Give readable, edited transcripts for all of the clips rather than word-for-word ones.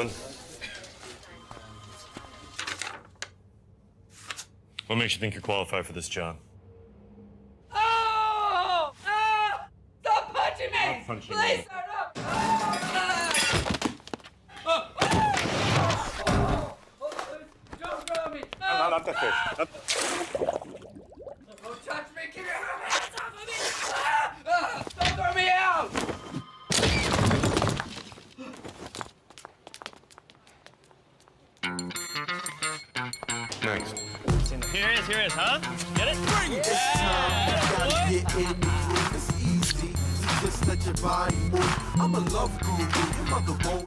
gentlemen. What makes you think you're qualified for this job? Oh! Ah! Stop punching me! Not punching Please, you. sir, no! Ah! Oh! Don't throw me! No, not the fish. Don't touch me! Keep your hands off of me! Ah! Don't throw me out! Next. Here it is, huh? Get it? Bring it! Get in the groove, it's easy. Just let your body move. I'm a love guru, your mother won't.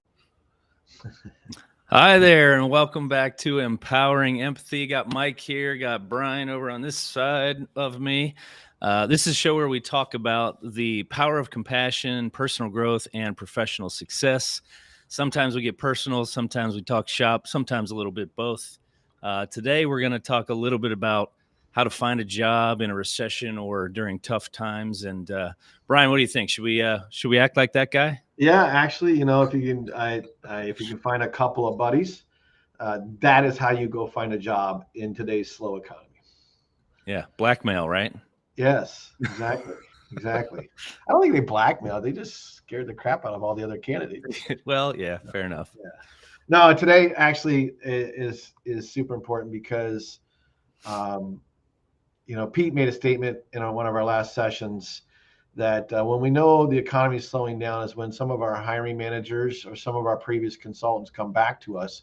Hi there, and welcome back to Empowering Empathy. Got Mike here, got Brian over on this side of me. This is a show where we talk about the power of compassion, personal growth, and professional success. Sometimes we get personal, sometimes we talk shop, sometimes a little bit both. Today, we're going to talk a little bit about how to find a job in a recession or during tough times. And Brian, what do you think? Should we act like that guy? Yeah, actually, if you can, if you can find a couple of buddies, that is how you go find a job in today's slow economy. Yeah, blackmail, right? Yes, exactly, exactly. I don't think they blackmail; they just scared the crap out of all the other candidates. Well, yeah, fair enough. Yeah. No, today actually is super important because, Pete made a statement in one of our last sessions that when we know the economy is slowing down is when some of our hiring managers or some of our previous consultants come back to us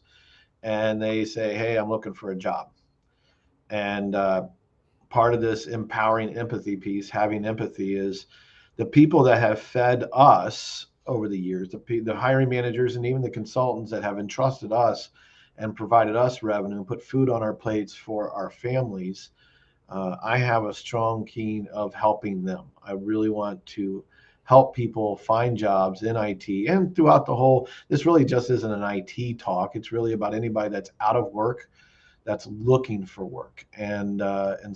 and they say, hey, I'm looking for a job. And part of this empowering empathy piece, having empathy, is the people that have fed us over the years, the hiring managers and even the consultants that have entrusted us and provided us revenue and put food on our plates for our families. I have a strong keen of helping them. I really want to help people find jobs in IT and throughout the whole. This really just isn't an IT talk. It's really about anybody that's out of work, that's looking for work. And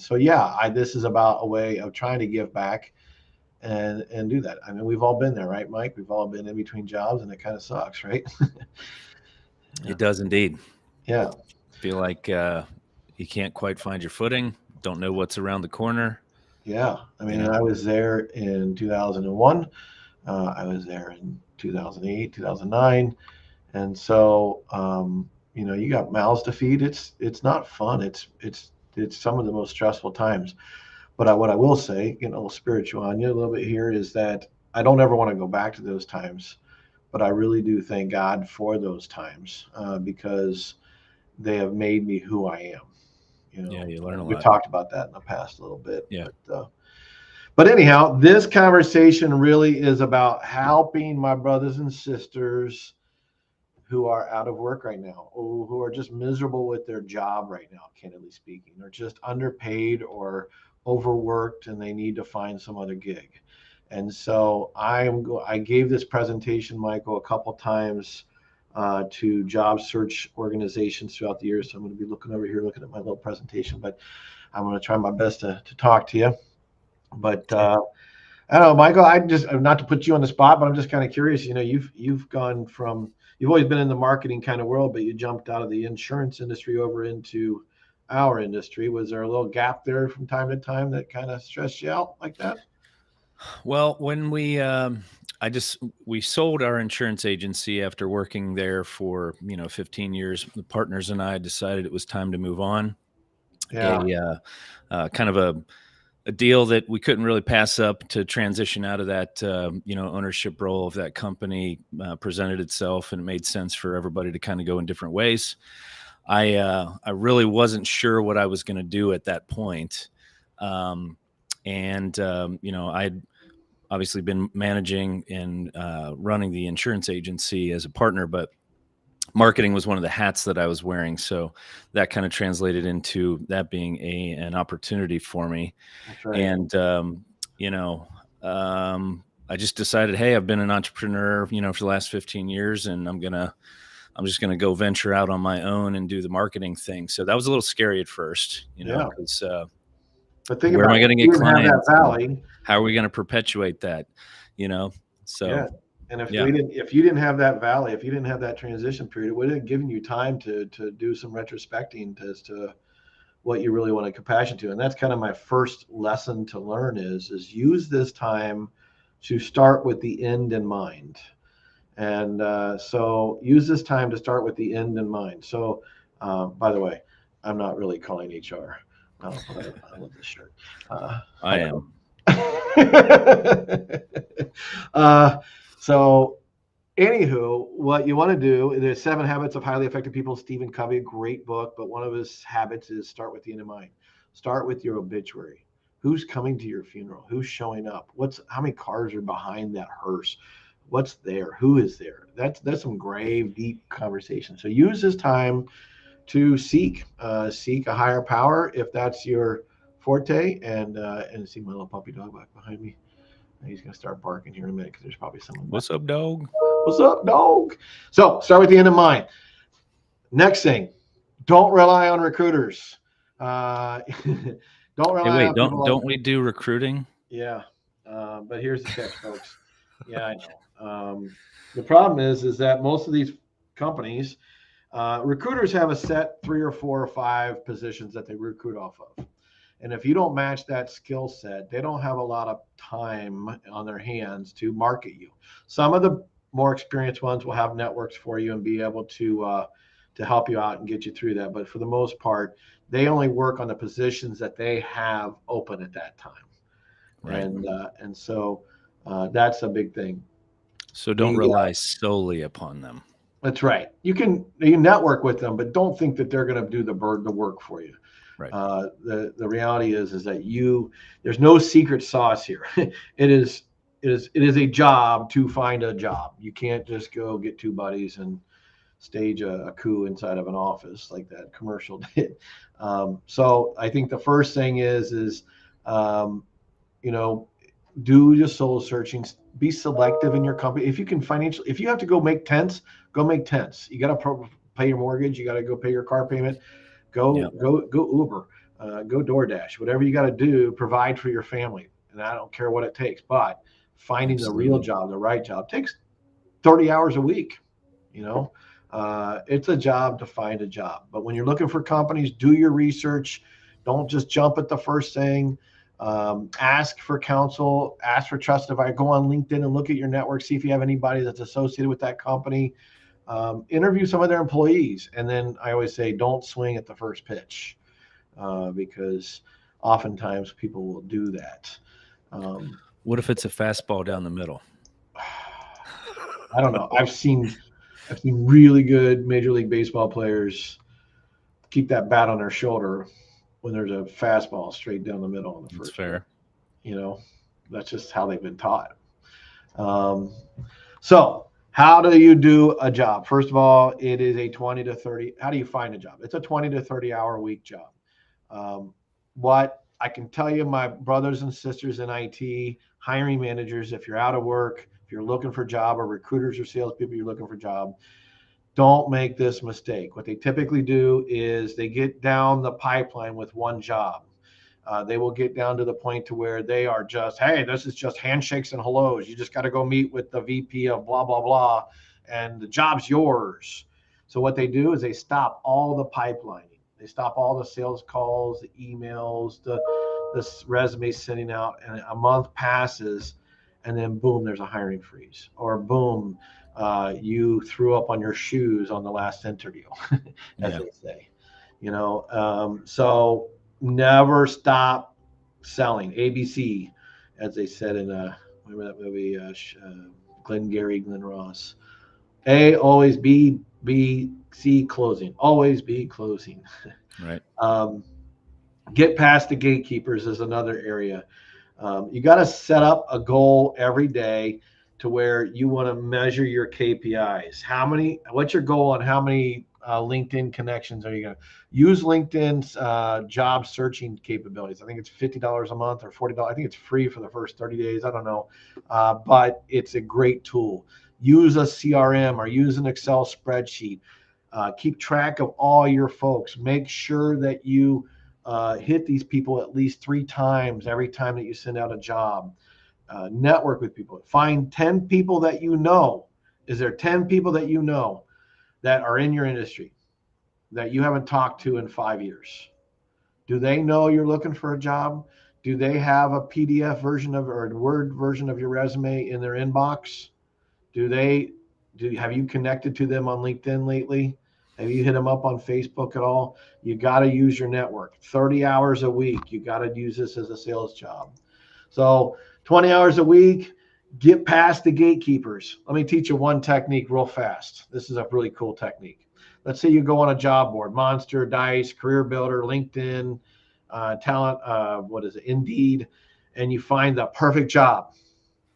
so, yeah, this is about a way of trying to give back and do that. I mean, we've all been there, right, Mike? We've all been in between jobs and it kind of sucks, right? It does indeed. Yeah. Feel like you can't quite find your footing. Don't know what's around the corner. Yeah. I mean, I was there in 2001. I was there in 2008, 2009. And so, you got mouths to feed. It's not fun. It's some of the most stressful times. But what I will say, spiritual on you a little bit here, is that I don't ever want to go back to those times. But I really do thank God for those times because they have made me who I am. Yeah, you learn a lot. We talked about that in the past a little bit. Yeah. But anyhow, this conversation really is about helping my brothers and sisters who are out of work right now, or who are just miserable with their job right now, candidly speaking, or just underpaid or overworked and they need to find some other gig. And so I gave this presentation, Michael, a couple times to job search organizations throughout the years. So I'm going to be looking over here, looking at my little presentation, but I'm going to try my best to talk to you. But I don't know, Michael, I just, not to put you on the spot, but I'm just kind of curious, you've gone from, you've always been in the marketing kind of world, but you jumped out of the insurance industry over into our industry. Was there a little gap there from time to time that kind of stressed you out like that? Well, when we sold our insurance agency after working there for 15 years. The partners and I decided it was time to move on. Yeah. Kind of a deal that we couldn't really pass up to transition out of that ownership role of that company presented itself, and it made sense for everybody to kind of go in different ways. I really wasn't sure what I was going to do at that point. I'd obviously been managing and running the insurance agency as a partner, but marketing was one of the hats that I was wearing. So that kind of translated into that being an opportunity for me. That's right. And, I just decided, hey, I've been an entrepreneur, for the last 15 years, and I'm just going to go venture out on my own and do the marketing thing. So that was a little scary at first, because but think where am about I going to it. get clients? That valley. How are we going to perpetuate that? So Yeah. And if Yeah. if you didn't have that valley, if you didn't have that transition period, it would have given you time to do some retrospecting as to what you really want to compassion to. And that's kind of my first lesson to learn is use this time to start with the end in mind. And so use this time to start with the end in mind. So, by the way, I'm not really calling HR. But I love this shirt. I am. So anywho, what you want to do, there's 7 Habits of Highly Effective People, Stephen Covey, great book, but one of his habits is start with the end in mind. Start with your obituary. Who's coming to your funeral? Who's showing up? How many cars are behind that hearse? What's there? Who is there? That's some grave, deep conversation. So use this time to seek a higher power if that's your forte. And see my little puppy dog back behind me. He's gonna start barking here in a minute because there's probably someone. What's up, dog? What's up, dog? So start with the end in mind. Next thing, don't rely on recruiters. Don't rely Hey, wait, on people. don't we do recruiting? Yeah, but here's the catch, folks. Yeah, I know. The problem is that most of these companies, recruiters have a set 3 or 4 or 5 positions that they recruit off of. And if you don't match that skill set, they don't have a lot of time on their hands to market you. Some of the more experienced ones will have networks for you and be able to help you out and get you through that. But for the most part, they only work on the positions that they have open at that time. Right. And so that's a big thing. So don't rely solely upon them. That's right. You network with them, but don't think that they're going to do the work for you. Right. The reality is that there's no secret sauce here. It is a job to find a job. You can't just go get 2 buddies and stage a coup inside of an office like that commercial did. So I think the first thing is do your soul searching. Be selective in your company. If you can if you have to go make tents, go make tents. You got to pay your mortgage. You got to go pay your car payment. Go Uber, go DoorDash, whatever you got to do, provide for your family. And I don't care what it takes, but finding the real job, the right job takes 30 hours a week. It's a job to find a job. But when you're looking for companies, do your research. Don't just jump at the first thing. Ask for counsel, ask for trusted advice. Go on LinkedIn and look at your network, see if you have anybody that's associated with that company. Interview some of their employees. And then I always say, don't swing at the first pitch because oftentimes people will do that. What if it's a fastball down the middle? I don't know. I've seen really good Major League Baseball players keep that bat on their shoulder when there's a fastball straight down the middle in the first. That's fair. That's just how they've been taught. So how do you do a job? First of all, it is a 20 to 30. How do you find a job? It's a 20 to 30 hour a week job. What I can tell you, my brothers and sisters in IT, hiring managers, if you're out of work, if you're looking for a job, or recruiters or salespeople, you're looking for a job, don't make this mistake. What they typically do is they get down the pipeline with one job. They will get down to the point to where they are just, hey, this is just handshakes and hellos. You just got to go meet with the VP of blah, blah, blah, and the job's yours. So what they do is they stop all the pipelining. They stop all the sales calls, the emails, the resume sending out, and a month passes, and then boom, there's a hiring freeze, or boom, you threw up on your shoes on the last interview, as they say. So never stop selling. ABC, as they said in remember that movie, Glenn Ross. A, always B, C, closing. Always be closing. Right. Get past the gatekeepers is another area. You got to set up a goal every day to where you want to measure your KPIs. What's your goal on how many LinkedIn connections are you going to use? LinkedIn's job searching capabilities. I think it's $50 a month or $40. I think it's free for the first 30 days. I don't know. But it's a great tool. Use a CRM or use an Excel spreadsheet. Keep track of all your folks. Make sure that you hit these people at least 3 times every time that you send out a job. network with people. Find 10 people that you know. Is there 10 people that you know that are in your industry that you haven't talked to in 5 years? Do they know you're looking for a job? Do they have a PDF version of or a Word version of your resume in their inbox? Have you connected to them on LinkedIn lately? Have you hit them up on Facebook at all? You got to use your network. 30 hours a week. You got to use this as a sales job. So 20 hours a week, get past the gatekeepers. Let me teach you one technique real fast. This is a really cool technique. Let's say you go on a job board, Monster, Dice, Career Builder, LinkedIn, Talent, Indeed, and you find the perfect job.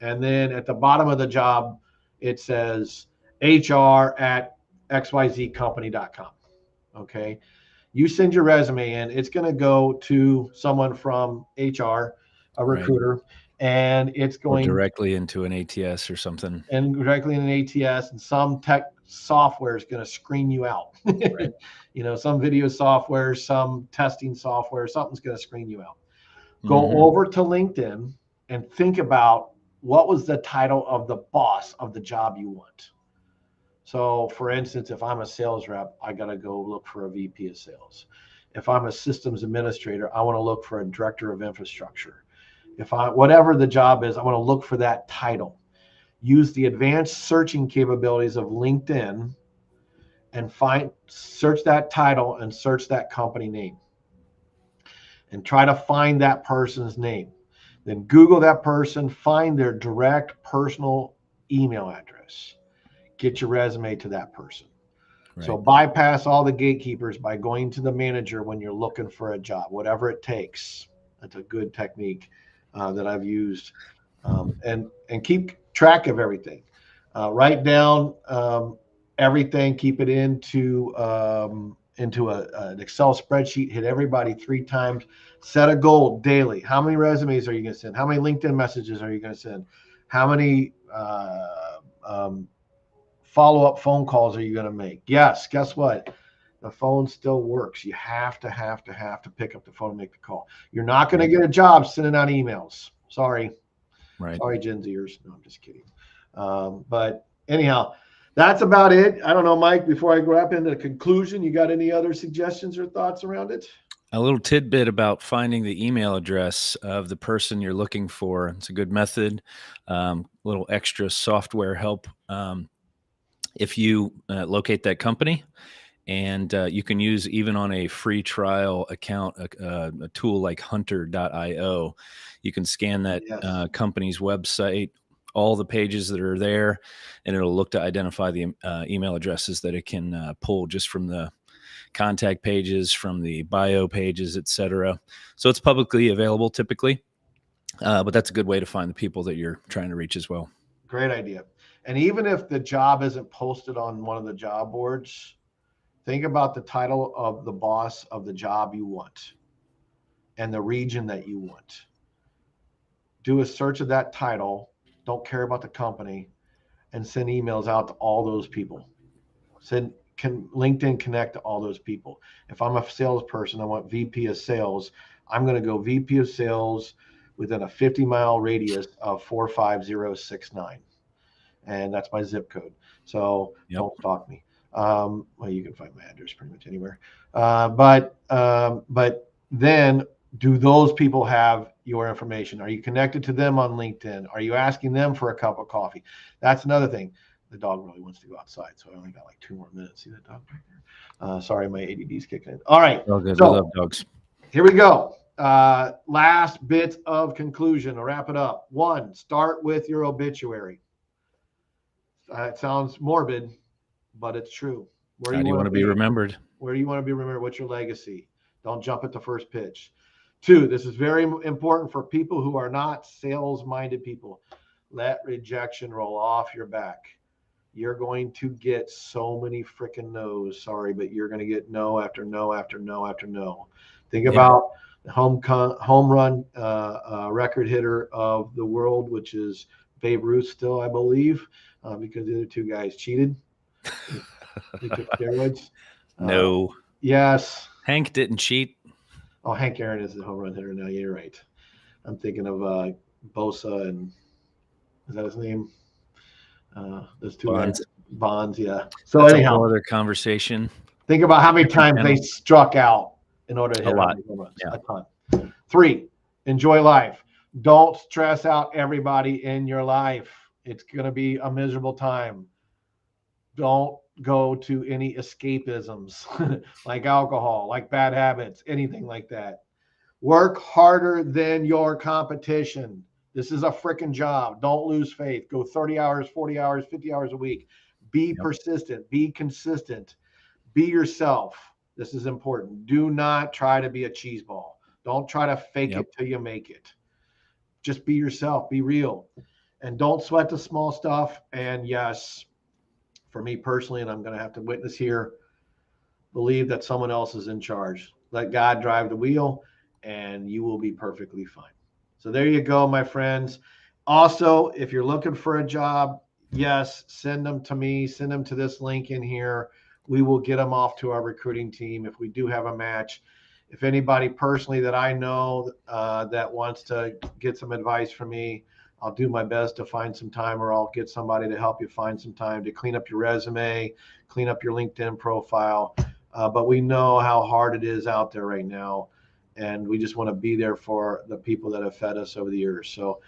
And then at the bottom of the job, it says hr@xyzcompany.com. Okay. You send your resume in, it's going to go to someone from HR, a recruiter, and it's Or going directly into an ATS or something. and directly in an ATS, and some tech software is going to screen you out. Right. Some video software, some testing software, something's going to screen you out. Go Mhm. over to LinkedIn and think about what was the title of the boss of the job you want. So for instance, if I'm a sales rep, I got to go look for a VP of sales. If I'm a systems administrator, I want to look for a director of infrastructure. Whatever the job is, I want to look for that title. Use the advanced searching capabilities of LinkedIn and search that title and search that company name. And try to find that person's name. Then Google that person, find their direct personal email address. Get your resume to that person. Right. So bypass all the gatekeepers by going to the manager when you're looking for a job, whatever it takes. That's a good technique that I've used, and keep track of everything. Write down everything. Keep it into an Excel spreadsheet. Hit everybody 3 times. Set a goal daily. How many resumes are you going to send? How many LinkedIn messages are you going to send? How many follow-up phone calls are you going to make? Yes, guess what? The phone still works. You have to pick up the phone and make the call. You're not going to get a job sending out emails. Sorry. Right. Sorry, Gen Zers. No, I'm just kidding. But anyhow, that's about it. I don't know, Mike, before I wrap into the conclusion, you got any other suggestions or thoughts around it? A little tidbit about finding the email address of the person you're looking for. It's a good method. Little extra software help. If you locate that company, and you can use, even on a free trial account, a tool like hunter.io. You can scan that company's website, all the pages that are there, and it'll look to identify the email addresses that it can pull just from the contact pages, from the bio pages, etc. So it's publicly available typically, but that's a good way to find the people that you're trying to reach as well. Great idea. And even if the job isn't posted on one of the job boards, think about the title of the boss of the job you want and the region that you want. Do a search of that title. Don't care about the company, and send emails out to all those people. LinkedIn connect to all those people. If I'm a salesperson, I want VP of sales. I'm going to go VP of sales within a 50-mile radius of 45069. And that's my zip code. So Don't stalk me. Well, you can find my address pretty much anywhere. But then, do those people have your information? Are you connected to them on LinkedIn? Are you asking them for a cup of coffee? That's another thing. The dog really wants to go outside, so I only got like 2 more minutes. See that dog right there? Sorry, my ADD's kicking in. All right. Oh, good. So, we love dogs. Here we go. Last bit of conclusion. I'll wrap it up. 1, start with your obituary. It sounds morbid, but it's true. How do you want to be remembered? Where do you want to be remembered? What's your legacy? Don't jump at the first pitch. 2, this is very important for people who are not sales-minded people. Let rejection roll off your back. You're going to get so many freaking no's. Sorry, but you're going to get no after no after no after no. Think about the home run record hitter of the world, which is Babe Ruth still, I believe, because the other 2 guys cheated. They took steroids. No. Yes. Hank didn't cheat. Oh, Hank Aaron is the home run hitter now. You're right. I'm thinking of Bosa and is that his name? Those two Bonds. guys. Bonds, yeah. So That's a anyhow, whole other conversation. think about how many times they channel. struck out in order to hit A lot. 100 home runs. Yeah. A ton. 3, enjoy life. Don't stress out everybody in your life. It's going to be a miserable time. Don't go to any escapisms like alcohol, like bad habits, anything like that. Work harder than your competition. This is a freaking job. Don't lose faith. Go 30 hours, 40 hours, 50 hours a week. Be persistent. Be consistent. Be yourself. This is important. Do not try to be a cheese ball. Don't try to fake it till you make it. Just be yourself. Be real. And don't sweat the small stuff. And yes, for me personally, and I'm going to have to witness here, believe that someone else is in charge. Let God drive the wheel, and you will be perfectly fine. So there you go, my friends. Also, if you're looking for a job, yes, send them to me. Send them to this link in here. We will get them off to our recruiting team if we do have a match. If anybody personally that I know that wants to get some advice from me, I'll do my best to find some time, or I'll get somebody to help you find some time to clean up your resume, clean up your LinkedIn profile. But we know how hard it is out there right now, and we just want to be there for the people that have fed us over the years. So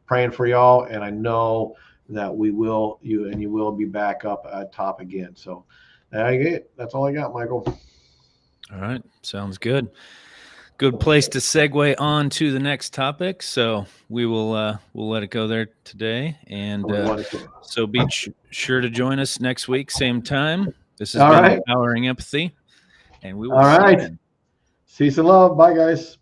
praying for y'all, and I know that you will be back up at top again. So that's all I got, Michael. All right. Sounds good. Good place to segue on to the next topic. So we'll let it go there today. And so be sure to join us next week, same time. This has been Empowering Empathy, and we will see you then. Peace and love. Bye, guys.